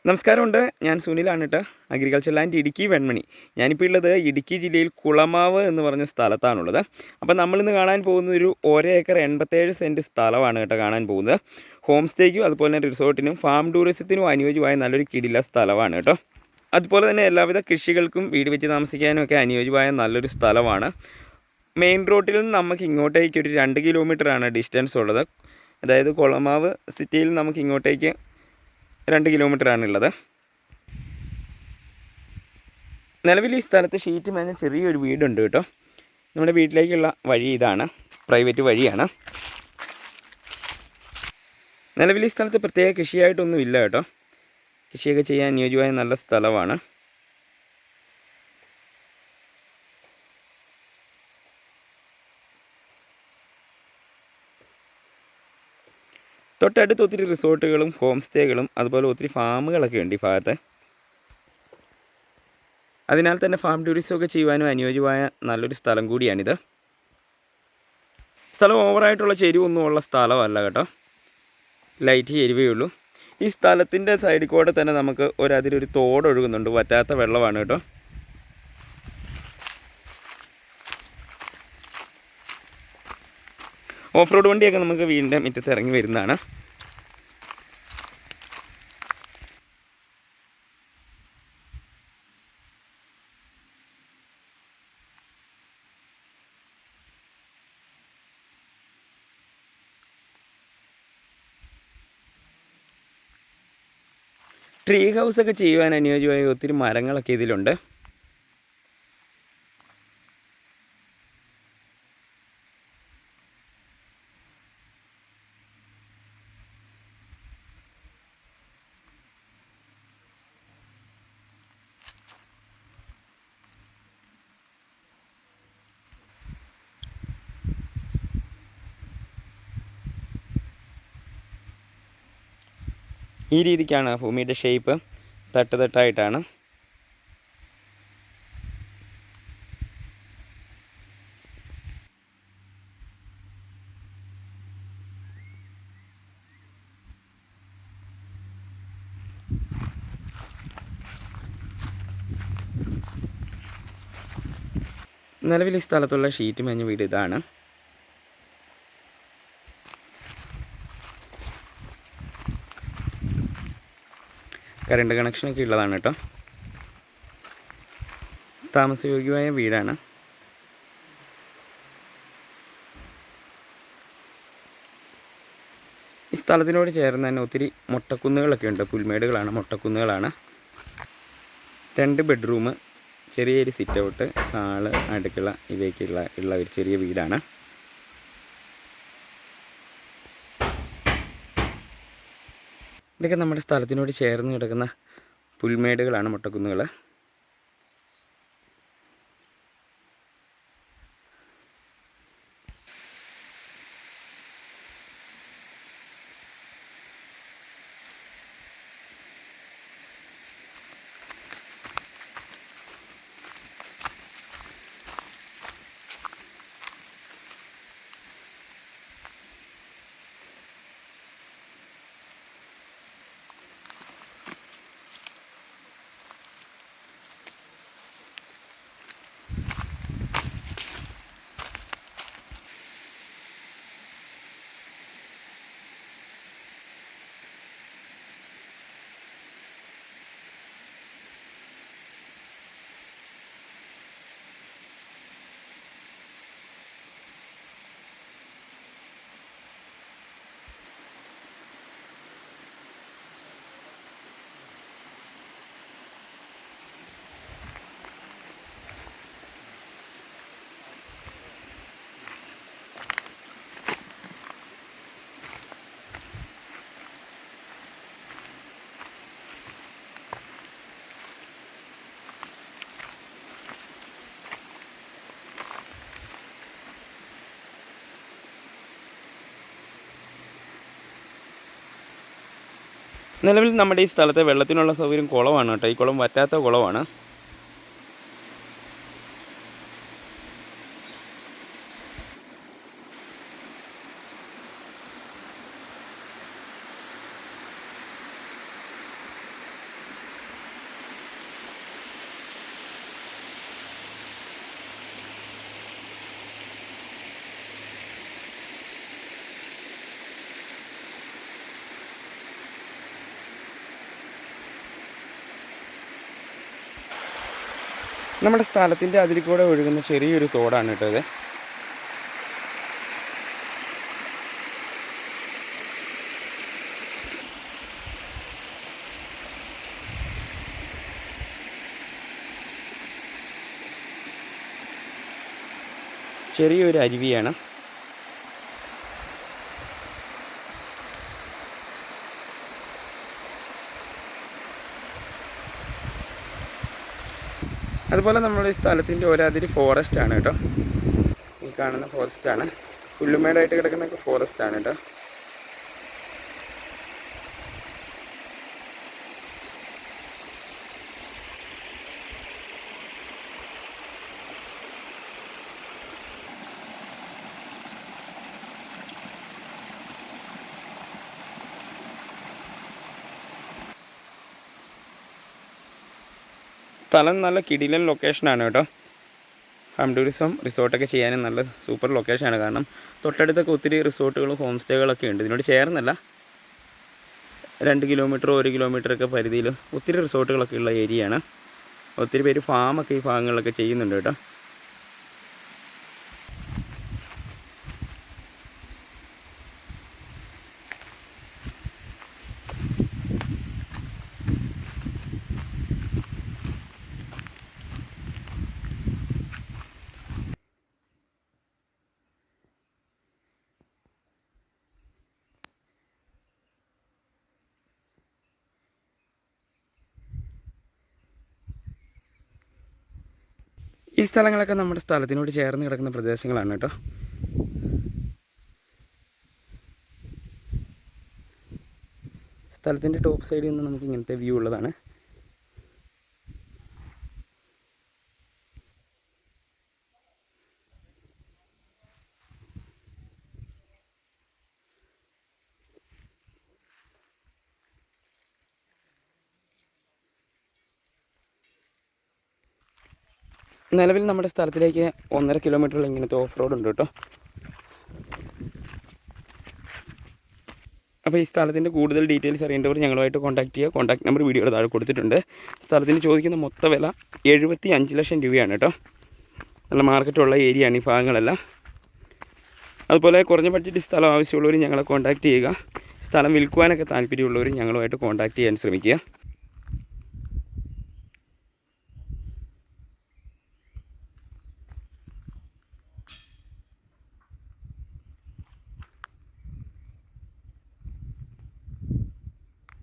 നമസ്കാരമുണ്ട്. ഞാൻ സുനിലാണ് ട്ടോ. Agriculture land Idukki Venmony. ഞാനിപ്പോൾ ഉള്ളത് ഇടുക്കി ജില്ലയിൽ കുളമാവ് എന്ന് പറഞ്ഞ സ്ഥലത്താണുള്ളത്. അപ്പോൾ നമ്മളിന്ന് കാണാൻ പോകുന്നത് ഒരു 1 ഏക്കർ 87 സെൻറ്റ് സ്ഥലമാണ് കേട്ടോ കാണാൻ പോകുന്നത്. ഹോം സ്റ്റേക്കും അതുപോലെ തന്നെ റിസോർട്ടിനും ഫാം ടൂറിസത്തിനും അനുയോജ്യമായ നല്ലൊരു കിടില സ്ഥലമാണ് കേട്ടോ. അതുപോലെ തന്നെ എല്ലാവിധ കൃഷികൾക്കും വീട് വെച്ച് താമസിക്കാനും ഒക്കെ അനുയോജ്യമായ നല്ലൊരു സ്ഥലമാണ്. മെയിൻ റോഡിൽ നിന്ന് നമുക്ക് ഇങ്ങോട്ടേക്ക് ഒരു 2 കിലോമീറ്ററാണ് ഡിസ്റ്റൻസ് ഉള്ളത്. അതായത് കുളമാവ് സിറ്റിയിൽ നമുക്ക് ഇങ്ങോട്ടേക്ക് 2 കിലോമീറ്ററാണുള്ളത്. നിലവിൽ ഈ സ്ഥലത്ത് ഷീറ്റ് മേഞ്ഞ ചെറിയൊരു വീടുണ്ട് കേട്ടോ. നമ്മുടെ വീട്ടിലേക്കുള്ള വഴി ഇതാണ്, പ്രൈവറ്റ് വഴിയാണ്. നിലവിൽ ഈ സ്ഥലത്ത് പ്രത്യേക കൃഷിയായിട്ടൊന്നും ഇല്ല കേട്ടോ. കൃഷിയൊക്കെ ചെയ്യാൻ അനുയോജ്യമായ നല്ല സ്ഥലമാണ്. തൊട്ടടുത്ത് ഒത്തിരി റിസോർട്ടുകളും ഹോം സ്റ്റേകളും അതുപോലെ ഒത്തിരി ഫാമുകളൊക്കെ ഉണ്ട് ഈ ഭാഗത്ത്. അതിനാൽ തന്നെ ഫാം ടൂറിസമൊക്കെ ചെയ്യുവാനും അനുയോജ്യമായ നല്ലൊരു സ്ഥലം കൂടിയാണിത്. സ്ഥലം ഓവറായിട്ടുള്ള ചെരിവൊന്നും ഉള്ള സ്ഥലമല്ല കേട്ടോ, ലൈറ്റ് ചെരുവേ ഉള്ളൂ. ഈ സ്ഥലത്തിൻ്റെ സൈഡിൽ കൂടെ തന്നെ നമുക്ക് അതിലൊരു തോടൊഴുകുന്നുണ്ട്, വറ്റാത്ത വെള്ളമാണ് കേട്ടോ. ഓഫ് റോഡ് വണ്ടിയൊക്കെ നമുക്ക് വീടിൻ്റെ മുറ്റത്ത് ഇറങ്ങി വരുന്നതാണ്. ട്രീ ഹൗസൊക്കെ ചെയ്യുവാൻ അനുയോജ്യമായ ഒത്തിരി മരങ്ങളൊക്കെ ഇതിലുണ്ട്. ഈ രീതിക്കാണ് ഭൂമിയുടെ ഷേപ്പ്, തട്ടുതട്ടായിട്ടാണ്. നിലവിൽ ഈ സ്ഥലത്തുള്ള ഷീറ്റ് മേഞ്ഞ വീട് ഇതാണ്. കറണ്ട് കണക്ഷനൊക്കെ ഉള്ളതാണ് കേട്ടോ. താമസയോഗ്യമായ വീടാണ്. ഈ സ്ഥലത്തിനോട് ചേർന്ന് തന്നെ ഒത്തിരി മൊട്ടക്കുന്നുകളൊക്കെ ഉണ്ട്. പുൽമേടുകളാണ്, മൊട്ടക്കുന്നുകളാണ്. 2 ബെഡ്റൂം, ചെറിയൊരു സിറ്റ് ഔട്ട്, ഹാള്, അടുക്കള ഇവയൊക്കെയുള്ള ഒരു ചെറിയ വീടാണ്. ഇതൊക്കെ നമ്മുടെ സ്ഥലത്തിനോട് ചേർന്ന് കിടക്കുന്ന പുൽമേടുകളാണ്, മൊട്ടക്കുന്നുകൾ. നിലവിൽ നമ്മുടെ ഈ സ്ഥലത്തെ വെള്ളത്തിനുള്ള സൗകര്യം കുളമാണ് കേട്ടോ. ഈ കുളം വറ്റാത്ത കുളമാണ്. നമ്മുടെ സ്ഥലത്തിൻ്റെ അതിൽ കൂടെ ഒഴുകുന്ന ചെറിയൊരു തോടാണ് കേട്ടോ ഇത്. ചെറിയൊരു അരുവിയാണ്. അതുപോലെ നമ്മുടെ ഈ സ്ഥലത്തിൻ്റെ ഒരതിരി ഫോറസ്റ്റാണ് കേട്ടോ. ഈ കാണുന്ന ഫോറസ്റ്റാണ്, പുല്ലുമേടായിട്ട് കിടക്കുന്നൊക്കെ ഫോറസ്റ്റാണ് കേട്ടോ. സ്ഥലം നല്ല കിടിലൻ ലൊക്കേഷനാണ് കേട്ടോ. ഹോം ടൂറിസം റിസോർട്ടൊക്കെ ചെയ്യാനും നല്ല സൂപ്പർ ലൊക്കേഷനാണ്. കാരണം തൊട്ടടുത്തൊക്കെ ഒത്തിരി റിസോർട്ടുകളും ഹോം സ്റ്റേകളൊക്കെ ഉണ്ട്. ഇതിനോട് ചേർന്നല്ല, 2 കിലോമീറ്റർ 1 കിലോമീറ്ററൊക്കെ പരിധിയിലും ഒത്തിരി റിസോർട്ടുകളൊക്കെ ഉള്ള ഏരിയയാണ്. ഒത്തിരി പേര് ഫാമൊക്കെ ഈ ഭാഗങ്ങളിലൊക്കെ ചെയ്യുന്നുണ്ട് കേട്ടോ. ഈ സ്ഥലങ്ങളൊക്കെ നമ്മുടെ സ്ഥലത്തിനോട് ചേർന്ന് കിടക്കുന്ന പ്രദേശങ്ങളാണ് കേട്ടോ. സ്ഥലത്തിൻ്റെ ടോപ്പ് സൈഡിൽ നിന്ന് നമുക്ക് ഇങ്ങനത്തെ വ്യൂ ഉള്ളതാണ്. നിലവിൽ നമ്മുടെ സ്ഥലത്തിലേക്ക് 1.5 കിലോമീറ്ററിൽ ഇങ്ങനത്തെ ഓഫ് റോഡ് ഉണ്ട് കേട്ടോ. അപ്പോൾ ഈ സ്ഥലത്തിൻ്റെ കൂടുതൽ ഡീറ്റെയിൽസ് അറിയേണ്ടവർ ഞങ്ങളുമായിട്ട് കോൺടാക്ട് ചെയ്യുക. കോൺടാക്ട് നമ്പർ വീഡിയോയുടെ താഴെ കൊടുത്തിട്ടുണ്ട്. സ്ഥലത്തിന് ചോദിക്കുന്ന മൊത്ത വില 75 ലക്ഷം രൂപയാണ് കേട്ടോ. നല്ല മാർക്കറ്റുള്ള ഏരിയയാണ് ഈ ഭാഗങ്ങളെല്ലാം. അതുപോലെ കുറഞ്ഞ ബഡ്ജറ്റ് സ്ഥലം ആവശ്യമുള്ളവർ ഞങ്ങളെ കോൺടാക്ട് ചെയ്യുക. സ്ഥലം വിൽക്കുവാനൊക്കെ താല്പര്യമുള്ളവർ ഞങ്ങളുമായിട്ട് കോൺടാക്ട് ചെയ്യാൻ ശ്രമിക്കുക.